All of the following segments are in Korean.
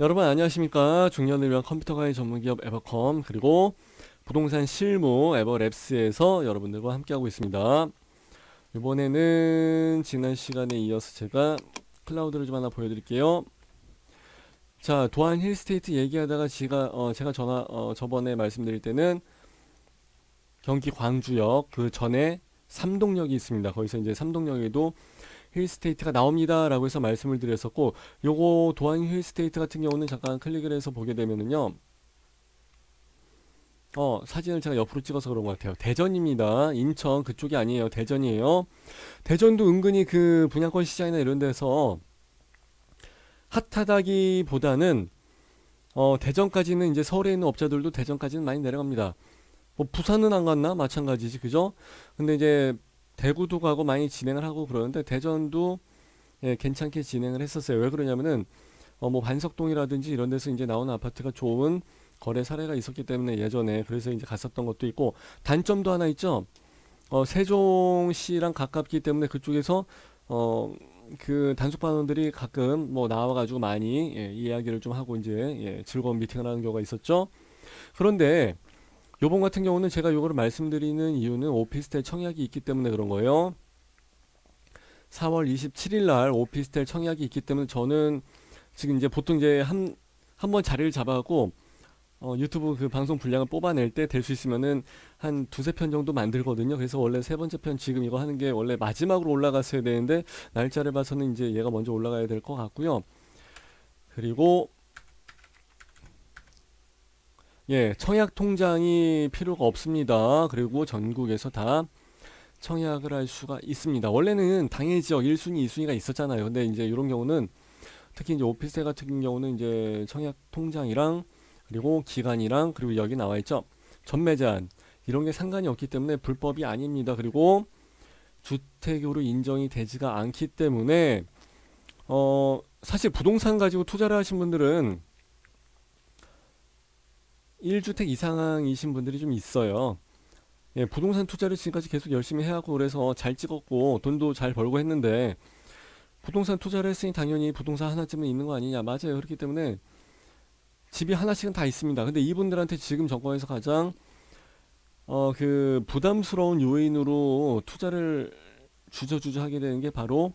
여러분 안녕하십니까. 중년을 위한 컴퓨터 관리 전문기업 에버컴 그리고 부동산 실무 에버랩스에서 여러분들과 함께하고 있습니다. 이번에는 지난 시간에 이어서 제가 클라우드를 좀 하나 보여드릴게요. 자, 도안 힐스테이트 얘기하다가 제가 저번에 말씀드릴 때는 경기 광주역 그 전에 삼동역이 있습니다. 거기서 이제 삼동역에도 힐스테이트가 나옵니다 라고 해서 말씀을 드렸었고, 요거 도안 힐스테이트 같은 경우는 잠깐 클릭을 해서 보게 되면은요, 사진을 제가 옆으로 찍어서 그런 것 같아요. 대전입니다. 인천 그쪽이 아니에요. 대전이에요. 대전도 은근히 그 분양권 시장이나 이런 데서 핫하다기보다는 대전까지는 이제 서울에 있는 업자들도 대전까지는 많이 내려갑니다. 뭐 부산은 안 갔나? 마찬가지지, 그죠? 근데 이제 대구도 가고 많이 진행을 하고 그러는데 대전도 예, 괜찮게 진행을 했었어요. 왜 그러냐면은 뭐 반석동이라든지 이런 데서 이제 나오는 아파트가 좋은 거래 사례가 있었기 때문에 예전에 그래서 이제 갔었던 것도 있고, 단점도 하나 있죠. 세종시랑 가깝기 때문에 그쪽에서 그 단속반원들이 가끔 뭐 나와가지고 많이 이야기를 좀 하고 이제 즐거운 미팅을 하는 경우가 있었죠. 그런데 요번 같은 경우는 제가 요거를 말씀드리는 이유는 오피스텔 청약이 있기 때문에 그런 거예요. 4월 27일 날 오피스텔 청약이 있기 때문에 저는 지금 이제 보통 이제 한번 자리를 잡아갖고 유튜브 그 방송 분량을 뽑아낼 때 될 수 있으면은 한 두세 편 정도 만들거든요. 그래서 원래 세 번째 편 지금 이거 하는 게 원래 마지막으로 올라갔어야 되는데 날짜를 봐서는 이제 얘가 먼저 올라가야 될 것 같고요. 그리고 예, 청약 통장이 필요가 없습니다. 그리고 전국에서 다 청약을 할 수가 있습니다. 원래는 당해 지역 1순위, 2순위가 있었잖아요. 근데 이제 이런 경우는 특히 이제 오피스텔 같은 경우는 이제 청약 통장이랑 그리고 기간이랑 그리고 여기 나와 있죠. 전매 제한 이런 게 상관이 없기 때문에 불법이 아닙니다. 그리고 주택으로 인정이 되지가 않기 때문에 사실 부동산 가지고 투자를 하신 분들은 1주택 이상이신 분들이 좀 있어요. 예, 부동산 투자를 지금까지 계속 열심히 해왔고 그래서 잘 찍었고 돈도 잘 벌고 했는데 부동산 투자를 했으니 당연히 부동산 하나쯤은 있는 거 아니냐. 맞아요. 그렇기 때문에 집이 하나씩은 다 있습니다. 근데 이분들한테 지금 정권에서 가장 그 부담스러운 요인으로 투자를 주저주저 하게 되는 게 바로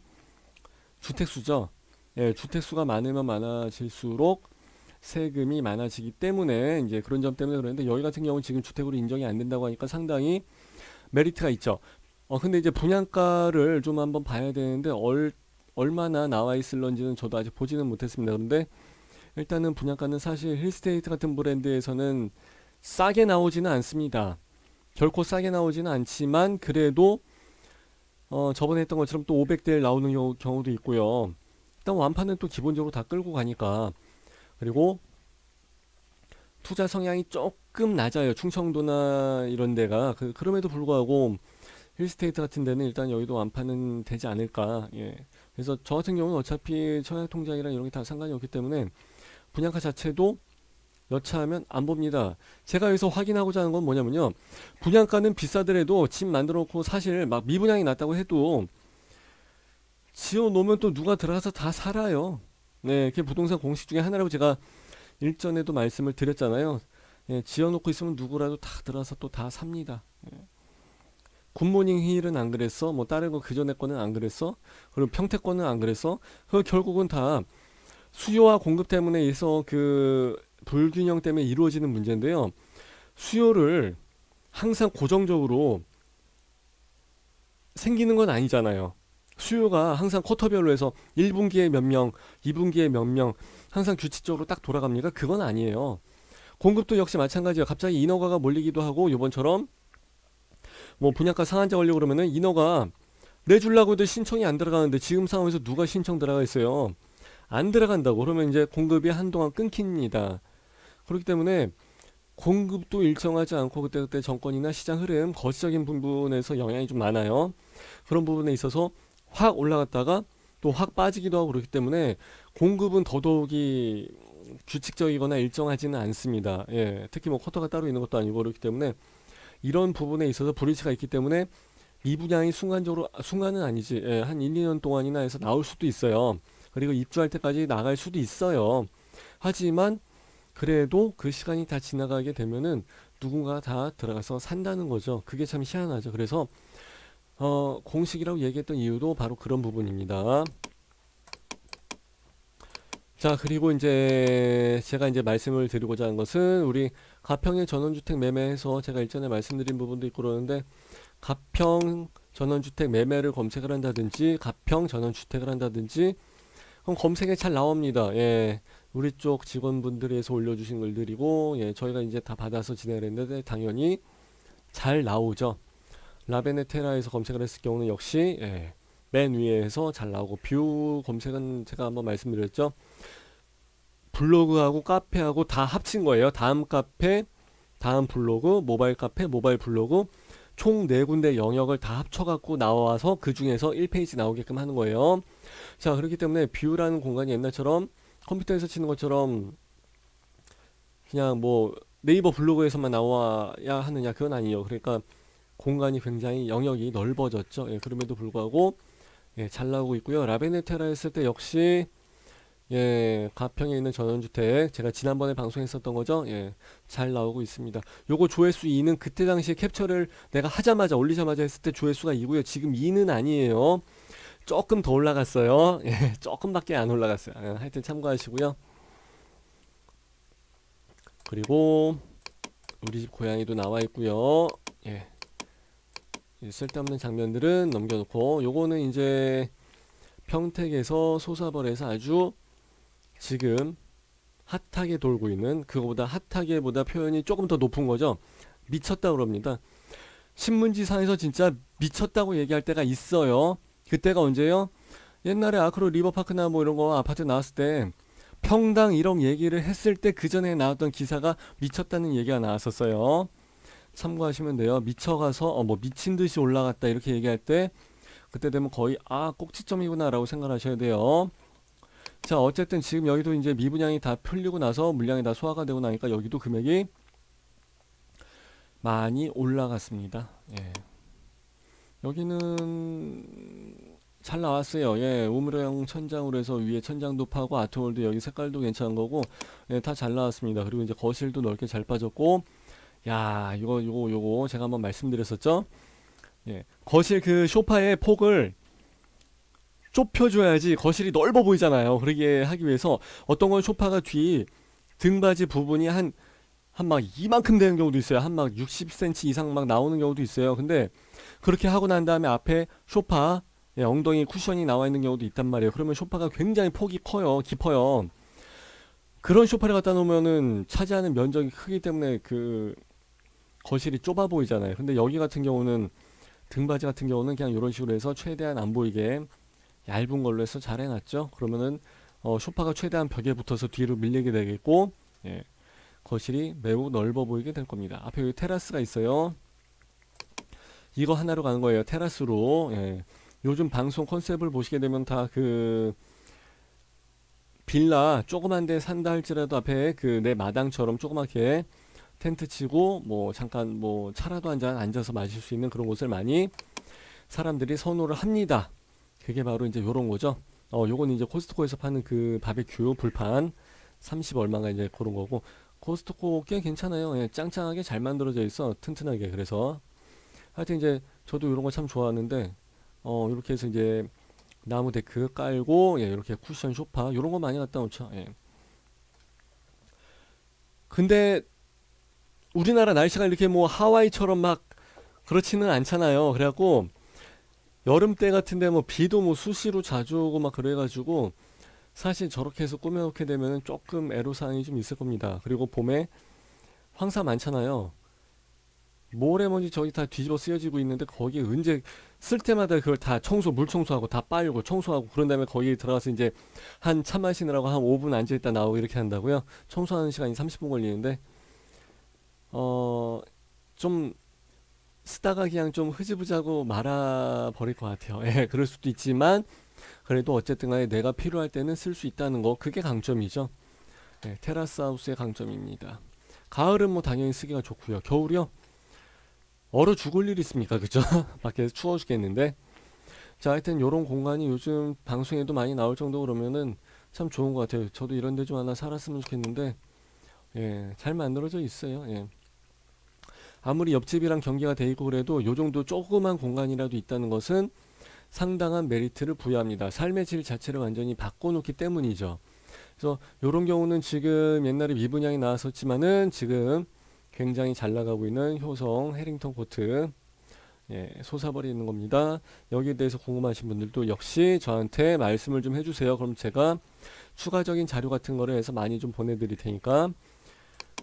주택수죠. 예, 주택수가 많으면 많아질수록 세금이 많아지기 때문에 이제 그런 점 때문에 그러는데, 여기 같은 경우는 지금 주택으로 인정이 안 된다고 하니까 상당히 메리트가 있죠. 근데 이제 분양가를 좀 한번 봐야 되는데 얼마나 나와 있을런지는 저도 아직 보지는 못했습니다. 그런데 일단은 분양가는 사실 힐스테이트 같은 브랜드에서는 싸게 나오지는 않습니다. 결코 싸게 나오지는 않지만 그래도 저번에 했던 것처럼 또 500대 나오는 경우도 있고요. 일단 완판은 또 기본적으로 다 끌고 가니까. 그리고 투자 성향이 조금 낮아요. 충청도나 이런 데가. 그럼에도 불구하고 힐스테이트 같은 데는 일단 여기도 완판은 되지 않을까. 예. 그래서 저 같은 경우는 어차피 청약통장이랑 이런 게 다 상관이 없기 때문에 분양가 자체도 여차하면 안 봅니다. 제가 여기서 확인하고자 하는 건 뭐냐면요, 분양가는 비싸더라도 집 만들어 놓고 사실 막 미분양이 났다고 해도 지어 놓으면 또 누가 들어가서 다 살아요. 네, 그게 부동산 공식 중에 하나라고 제가 일전에도 말씀을 드렸잖아요. 예, 지어놓고 있으면 누구라도 다 들어와서 또 다 삽니다. 예. 굿모닝 힐은 안 그랬어? 뭐 다른 거 그전에 거는 안 그랬어? 그리고 평택 거는 안 그랬어? 그 결국은 다 수요와 공급 때문에 있어 그 불균형 때문에 이루어지는 문제인데요. 수요를 항상 고정적으로 생기는 건 아니잖아요. 수요가 항상 쿼터별로 해서 1분기에 몇 명, 2분기에 몇 명 항상 규칙적으로 딱 돌아갑니까? 그건 아니에요. 공급도 역시 마찬가지예요. 갑자기 인허가가 몰리기도 하고, 요번처럼 뭐 분양가 상한제 걸려고 그러면은 인허가 내주려고 해도 신청이 안 들어가는데 지금 상황에서 누가 신청 들어가 있어요? 안 들어간다고 그러면 이제 공급이 한동안 끊깁니다. 그렇기 때문에 공급도 일정하지 않고 그때그때 정권이나 시장 흐름 거시적인 부분에서 영향이 좀 많아요. 그런 부분에 있어서 확 올라갔다가 또 확 빠지기도 하고 그렇기 때문에 공급은 더더욱이 규칙적이거나 일정하지는 않습니다. 예, 특히 뭐 쿼터가 따로 있는 것도 아니고 그렇기 때문에 이런 부분에 있어서 불일치가 있기 때문에 미분양이 순간은 아니지, 예, 한 1, 2년 동안이나 해서 나올 수도 있어요. 그리고 입주할 때까지 나갈 수도 있어요. 하지만 그래도 그 시간이 다 지나가게 되면은 누군가 다 들어가서 산다는 거죠. 그게 참 희한하죠. 그래서 공식이라고 얘기했던 이유도 바로 그런 부분입니다. 자, 그리고 이제 제가 이제 말씀을 드리고자 하는 것은 우리 가평의 전원주택 매매에서 제가 일전에 말씀드린 부분도 있고 그러는데, 가평 전원주택 매매를 검색을 한다든지 가평 전원주택을 한다든지 그럼 검색에 잘 나옵니다. 예. 우리 쪽 직원분들에서 올려주신 글들이고, 예, 저희가 이제 다 받아서 진행을 했는데 당연히 잘 나오죠. 라베네테라에서 검색을 했을 경우는 역시, 예, 맨 위에서 잘 나오고, 뷰 검색은 제가 한번 말씀드렸죠. 블로그하고 카페하고 다 합친 거예요. 다음 카페, 다음 블로그, 모바일 카페, 모바일 블로그 총 4군데 영역을 다 합쳐갖고 나와서 그 중에서 1페이지 나오게끔 하는 거예요. 자, 그렇기 때문에 뷰라는 공간이 옛날처럼 컴퓨터에서 치는 것처럼 그냥 뭐 네이버 블로그에서만 나와야 하느냐, 그건 아니에요. 그러니까 공간이 굉장히 영역이 넓어졌죠. 예, 그럼에도 불구하고, 예, 잘 나오고 있고요. 라베네테라 했을 때 역시, 예, 가평에 있는 전원주택 제가 지난번에 방송했었던 거죠. 예, 잘 나오고 있습니다. 요거 조회수 2는 그때 당시에 캡처를 내가 하자마자 올리자마자 했을 때 조회수가 2고요. 지금 2는 아니에요. 조금 더 올라갔어요. 예, 조금밖에 안 올라갔어요. 하여튼 참고하시고요. 그리고 우리 집 고양이도 나와 있고요. 예, 쓸데없는 장면들은 넘겨놓고, 요거는 이제 평택에서 소사벌에서 아주 지금 핫하게 돌고 있는, 그거보다 핫하게보다 표현이 조금 더 높은 거죠. 미쳤다 그럽니다. 신문지상에서 진짜 미쳤다고 얘기할 때가 있어요. 그때가 언제요? 옛날에 아크로 리버파크나 뭐 이런 거 아파트 나왔을 때 평당 1억 얘기를 했을 때 그 전에 나왔던 기사가 미쳤다는 얘기가 나왔었어요. 참고하시면 돼요. 미쳐가서 뭐 미친 듯이 올라갔다 이렇게 얘기할 때 그때 되면 거의 꼭지점이구나 라고 생각하셔야 돼요. 자, 어쨌든 지금 여기도 이제 미분양이 다 풀리고 나서 물량이 다 소화가 되고 나니까 여기도 금액이 많이 올라갔습니다. 예. 여기는 잘 나왔어요. 예, 우물형 천장으로 해서 위에 천장도 파고 아트홀도 여기 색깔도 괜찮은 거고, 예, 다 잘 나왔습니다. 그리고 이제 거실도 넓게 잘 빠졌고, 야, 요거 제가 한번 말씀드렸었죠. 예, 거실 그 소파의 폭을 좁혀줘야지 거실이 넓어 보이잖아요. 그러게 하기 위해서 어떤 건 소파가 뒤 등받이 부분이 한 막 이만큼 되는 경우도 있어요. 한 막 60cm 이상 막 나오는 경우도 있어요. 근데 그렇게 하고 난 다음에 앞에 소파, 예, 엉덩이 쿠션이 나와 있는 경우도 있단 말이에요. 그러면 소파가 굉장히 폭이 커요. 깊어요. 그런 소파를 갖다 놓으면은 차지하는 면적이 크기 때문에 그 거실이 좁아 보이잖아요. 근데 여기 같은 경우는 등받이 같은 경우는 그냥 이런 식으로 해서 최대한 안 보이게 얇은 걸로 해서 잘 해놨죠. 그러면은 소파가 최대한 벽에 붙어서 뒤로 밀리게 되겠고, 예, 거실이 매우 넓어 보이게 될 겁니다. 앞에 여기 테라스가 있어요. 이거 하나로 가는 거예요. 테라스로. 예. 요즘 방송 컨셉을 보시게 되면 다 그 빌라 조그만 데 산다 할지라도 앞에 그 내 마당처럼 조그맣게 텐트 치고 뭐 잠깐 뭐 차라도 한잔 앉아서 마실 수 있는 그런 곳을 많이 사람들이 선호를 합니다. 그게 바로 이제 요런 거죠. 요건 이제 코스트코에서 파는 그 바베큐 불판 30 얼마가 이제 그런 거고, 코스트코 꽤 괜찮아요. 예, 짱짱하게 잘 만들어져 있어. 튼튼하게. 그래서 하여튼 이제 저도 이런 거 참 좋아하는데, 이렇게 해서 이제 나무 데크 깔고, 예, 이렇게 쿠션 소파 이런 거 많이 갖다 놓죠. 예. 근데 우리나라 날씨가 이렇게 뭐 하와이처럼 막 그렇지는 않잖아요. 그래갖고 여름 때 같은데 뭐 비도 뭐 수시로 자주 오고 막 그래가지고 사실 저렇게 해서 꾸며놓게 되면 조금 애로사항이 좀 있을 겁니다. 그리고 봄에 황사 많잖아요. 모래먼지 저기 다 뒤집어 쓰여지고 있는데 거기 언제 쓸 때마다 그걸 다 물 청소하고 다 빨고 청소하고 그런 다음에 거기 들어가서 이제 한 차 마시느라고 한 5분 앉아있다 나오고 이렇게 한다고요. 청소하는 시간이 30분 걸리는데 좀 쓰다가 그냥 좀 흐지부지하고 말아버릴 것 같아요. 예, 그럴 수도 있지만 그래도 어쨌든 간에 내가 필요할 때는 쓸 수 있다는 거, 그게 강점이죠. 예, 테라스 하우스의 강점입니다. 가을은 뭐 당연히 쓰기가 좋고요. 겨울이요? 얼어 죽을 일 있습니까? 그죠? 밖에서 추워 죽겠는데. 자, 하여튼 요런 공간이 요즘 방송에도 많이 나올 정도 그러면은 참 좋은 것 같아요. 저도 이런 데 좀 하나 살았으면 좋겠는데, 예, 잘 만들어져 있어요. 예. 아무리 옆집이랑 경계가 돼 있고 그래도 요 정도 조그만 공간이라도 있다는 것은 상당한 메리트를 부여합니다. 삶의 질 자체를 완전히 바꿔놓기 때문이죠. 그래서 요런 경우는 지금 옛날에 미분양이 나왔었지만은 지금 굉장히 잘 나가고 있는 효성 해링턴 코트, 예, 솟아버리는 겁니다. 여기에 대해서 궁금하신 분들도 역시 저한테 말씀을 좀 해주세요. 그럼 제가 추가적인 자료 같은 거를 해서 많이 좀 보내드릴 테니까.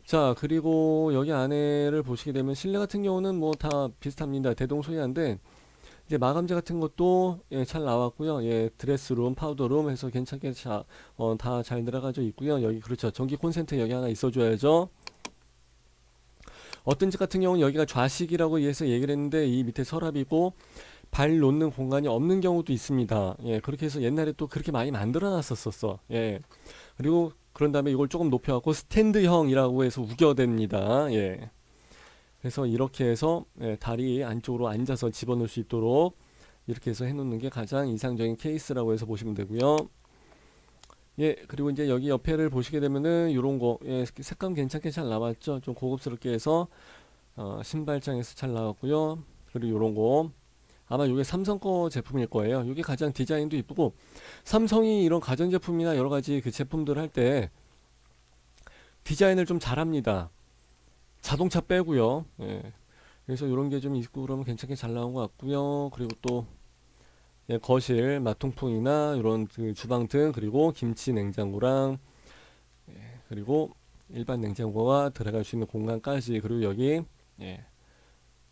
자, 그리고 여기 안에를 보시게 되면 실내 같은 경우는 뭐 다 비슷합니다. 대동소이한데 이제 마감재 같은 것도, 예, 잘 나왔고요. 예, 드레스룸, 파우더룸 해서 괜찮게 다 잘 들어가져 있고요. 여기 그렇죠. 전기 콘센트 여기 하나 있어줘야죠. 어떤 집 같은 경우는 여기가 좌식이라고 해서 얘기를 했는데 이 밑에 서랍이고 발 놓는 공간이 없는 경우도 있습니다. 예, 그렇게 해서 옛날에 또 그렇게 많이 만들어 놨었어. 예. 그리고 그런 다음에 이걸 조금 높여갖고 스탠드형이라고 해서 우겨댑니다. 예. 그래서 이렇게 해서, 예, 다리 안쪽으로 앉아서 집어넣을 수 있도록 이렇게 해서 해놓는 게 가장 이상적인 케이스라고 해서 보시면 되고요. 예, 그리고 이제 여기 옆에를 보시게 되면은 요런 거, 예, 색감 괜찮게 잘 나왔죠. 좀 고급스럽게 해서 신발장에서 잘 나왔고요. 그리고 요런 거 아마 이게 삼성 거 제품일 거예요. 이게 가장 디자인도 이쁘고, 삼성이 이런 가전제품이나 여러가지 그 제품들 할 때 디자인을 좀 잘합니다. 자동차 빼고요. 예. 그래서 이런 게 좀 있고 그러면 괜찮게 잘 나온 것 같고요. 그리고 또, 예, 거실 마통풍이나 이런 그 주방 등, 그리고 김치 냉장고랑, 예, 그리고 일반 냉장고가 들어갈 수 있는 공간까지, 그리고 여기, 예,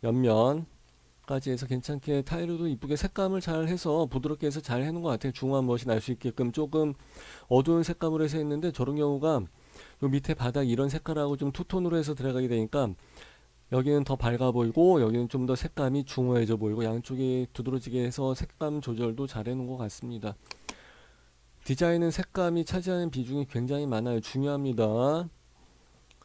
옆면까지 해서 괜찮게 타일도 이쁘게 색감을 잘 해서 부드럽게 해서 잘 해놓은 것 같아요. 중후한 멋이 날 수 있게끔 조금 어두운 색감으로 해서 했는데, 저런 경우가 요 밑에 바닥 이런 색깔하고 좀 투톤으로 해서 들어가게 되니까 여기는 더 밝아 보이고 여기는 좀 더 색감이 중후해져 보이고 양쪽이 두드러지게 해서 색감 조절도 잘 해놓은 것 같습니다. 디자인은 색감이 차지하는 비중이 굉장히 많아요. 중요합니다.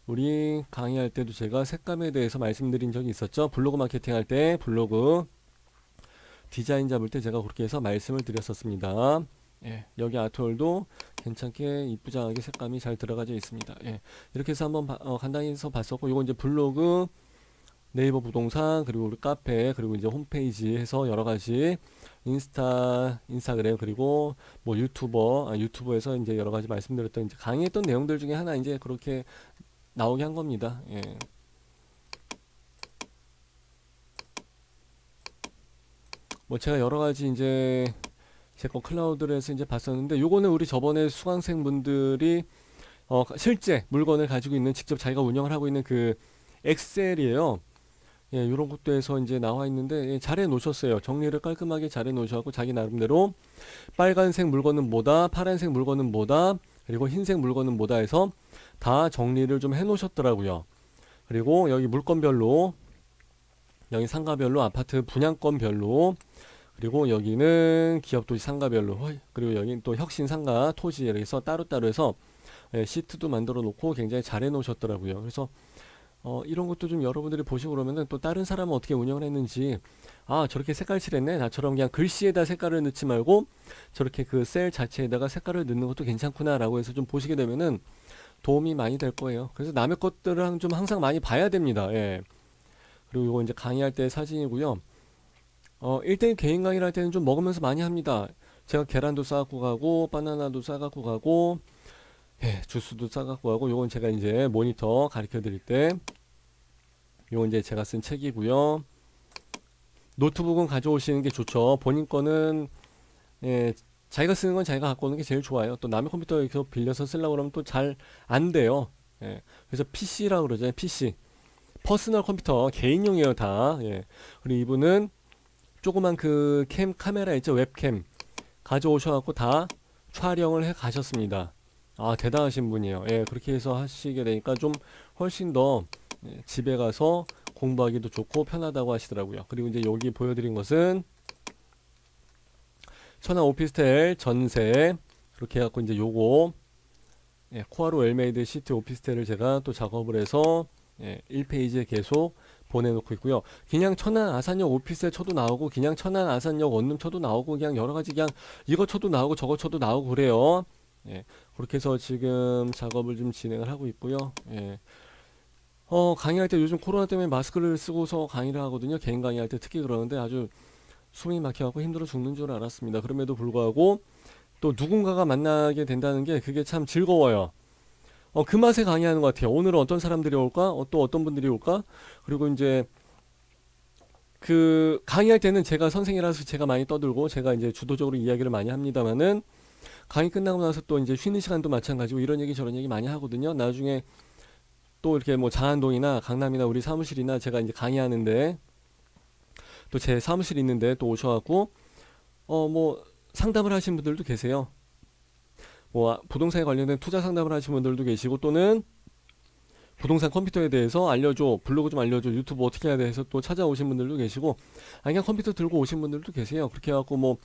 우리 강의할 때도 제가 색감에 대해서 말씀드린 적이 있었죠. 블로그 마케팅 할 때 블로그 디자인 잡을 때 제가 그렇게 해서 말씀을 드렸었습니다. 예, 여기 아트월도 괜찮게 이쁘장하게 색감이 잘 들어가져 있습니다. 예, 이렇게 해서 한번 간단히 해서 봤었고, 이건 이제 블로그, 네이버 부동산, 그리고 우리 카페, 그리고 이제 홈페이지 해서 여러가지 인스타그램, 그리고 뭐 유튜버에서 이제 여러가지 말씀드렸던 이제 강의했던 내용들 중에 하나 이제 그렇게 나오게 한 겁니다. 예. 뭐 제가 여러가지 이제 제 거 클라우드에서 이제 봤었는데, 요거는 우리 저번에 수강생분들이 실제 물건을 가지고 있는, 직접 자기가 운영을 하고 있는 그 엑셀이에요. 예, 요런 것도 해서 이제 나와 있는데, 예, 잘 해 놓으셨어요. 정리를 깔끔하게 잘 해 놓으셔갖고 자기 나름대로 빨간색 물건은 뭐다, 파란색 물건은 뭐다, 그리고 흰색 물건은 뭐다 해서 다 정리를 좀 해 놓으셨더라고요. 그리고 여기 물건별로, 여기 상가별로, 아파트 분양권별로, 그리고 여기는 기업도시 상가별로, 그리고 여기는 또 혁신 상가 토지 이렇게 해서 따로따로 해서, 예, 시트도 만들어 놓고 굉장히 잘 해 놓으셨더라고요. 그래서 이런 것도 좀 여러분들이 보시고 그러면은 또 다른 사람은 어떻게 운영을 했는지, 아, 저렇게 색깔 칠했네, 나처럼 그냥 글씨에다 색깔을 넣지 말고 저렇게 그 셀 자체에다가 색깔을 넣는 것도 괜찮구나 라고 해서 좀 보시게 되면은 도움이 많이 될 거예요. 그래서 남의 것들을 좀 항상 많이 봐야 됩니다. 예. 그리고 이거 이제 강의할 때 사진이고요. 1대1 개인 강의를 할 때는 좀 먹으면서 많이 합니다. 제가 계란도 싸갖고 가고, 바나나도 싸갖고 가고, 예, 주스도 싸갖고 가고, 요건 제가 이제 모니터 가르쳐 드릴 때, 요건 이제 제가 쓴 책이고요. 노트북은 가져오시는 게 좋죠. 본인 거는, 예, 자기가 쓰는 건 자기가 갖고 오는 게 제일 좋아요. 또 남의 컴퓨터 이렇게 빌려서 쓰려고 그러면 또 잘 안 돼요. 예, 그래서 PC라고 그러잖아요. PC. 퍼스널 컴퓨터, 개인용이에요, 다. 예. 그리고 이분은 조그만 그 카메라 있죠, 웹캠 가져오셔갖고 다 촬영을 해 가셨습니다. 아, 대단하신 분이에요. 예, 그렇게 해서 하시게 되니까 좀 훨씬 더, 예, 집에 가서 공부하기도 좋고 편하다고 하시더라고요. 그리고 이제 여기 보여드린 것은 천안 오피스텔 전세, 그렇게 해갖고 이제 요거, 예, 코아로 웰메이드 시티 오피스텔을 제가 또 작업을 해서, 예, 1페이지에 계속 보내놓고 있고요. 그냥 천안 아산역 오피스텔 쳐도 나오고, 그냥 천안 아산역 원룸 쳐도 나오고, 그냥 여러가지 그냥 이거 쳐도 나오고 저거 쳐도 나오고 그래요. 예, 그렇게 해서 지금 작업을 좀 진행을 하고 있고요. 예. 강의할 때 요즘 코로나 때문에 마스크를 쓰고서 강의를 하거든요. 개인 강의할 때 특히 그러는데 아주 숨이 막혀갖고 힘들어 죽는 줄 알았습니다. 그럼에도 불구하고 또 누군가가 만나게 된다는 게 그게 참 즐거워요. 그 맛에 강의하는 것 같아요. 오늘은 어떤 사람들이 올까? 또 어떤 분들이 올까? 그리고 이제 그 강의할 때는 제가 선생이라서 제가 많이 떠들고 제가 이제 주도적으로 이야기를 많이 합니다만은 강의 끝나고 나서 또 이제 쉬는 시간도 마찬가지고 이런 얘기 저런 얘기 많이 하거든요. 나중에 또 이렇게 뭐 장안동이나 강남이나 우리 사무실이나 제가 이제 강의하는데 또 제 사무실 있는데 또 오셔갖고 뭐 상담을 하신 분들도 계세요. 뭐 부동산에 관련된 투자 상담을 하신 분들도 계시고 또는 부동산 컴퓨터에 대해서 알려줘, 블로그 좀 알려줘, 유튜브 어떻게 해야 돼 해서 또 찾아오신 분들도 계시고 그냥 컴퓨터 들고 오신 분들도 계세요. 그렇게 해갖고 뭐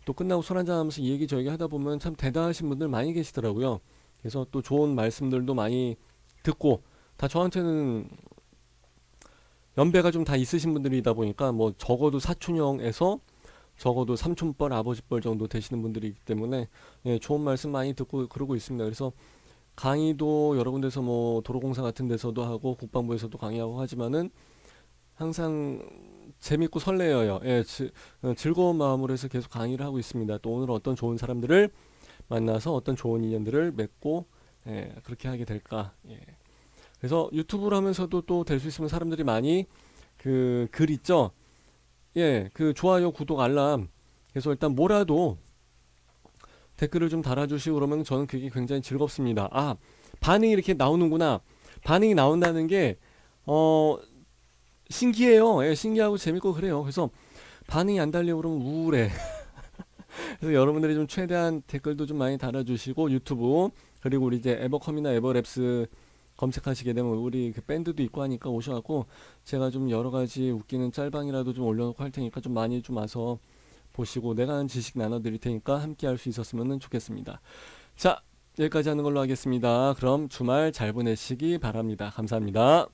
또 끝나고 술 한잔 하면서 이 얘기 저 얘기 하다 보면 참 대단하신 분들 많이 계시더라고요. 그래서 또 좋은 말씀들도 많이 듣고 다 저한테는 연배가 좀 다 있으신 분들이다 보니까 뭐 적어도 사촌형에서 적어도 삼촌뻘 아버지뻘 정도 되시는 분들이기 때문에 예, 좋은 말씀 많이 듣고 그러고 있습니다. 그래서 강의도 여러 군데서 뭐 도로공사 같은 데서도 하고 국방부에서도 강의하고 하지만은 항상 재밌고 설레어요. 예, 즐거운 마음으로 해서 계속 강의를 하고 있습니다. 또 오늘 어떤 좋은 사람들을 만나서 어떤 좋은 인연들을 맺고 예, 그렇게 하게 될까. 예. 그래서 유튜브를 하면서도 또 될 수 있으면 사람들이 많이 그 글 있죠. 예, 그 좋아요, 구독, 알람. 그래서 일단 뭐라도 댓글을 좀 달아주시고 그러면 저는 그게 굉장히 즐겁습니다. 아, 반응이 이렇게 나오는구나. 반응이 나온다는 게, 신기해요. 예, 신기하고 재밌고 그래요. 그래서 반응이 안 달리고 그러면 우울해. 그래서 여러분들이 좀 최대한 댓글도 좀 많이 달아주시고 유튜브 그리고 우리 이제 에버컴이나 에버랩스 검색하시게 되면 우리 그 밴드도 있고 하니까 오셔갖고 제가 좀 여러 가지 웃기는 짤방이라도 좀 올려놓고 할 테니까 좀 많이 좀 와서 보시고 내가 아는 지식 나눠드릴 테니까 함께 할 수 있었으면 좋겠습니다. 자, 여기까지 하는 걸로 하겠습니다. 그럼 주말 잘 보내시기 바랍니다. 감사합니다.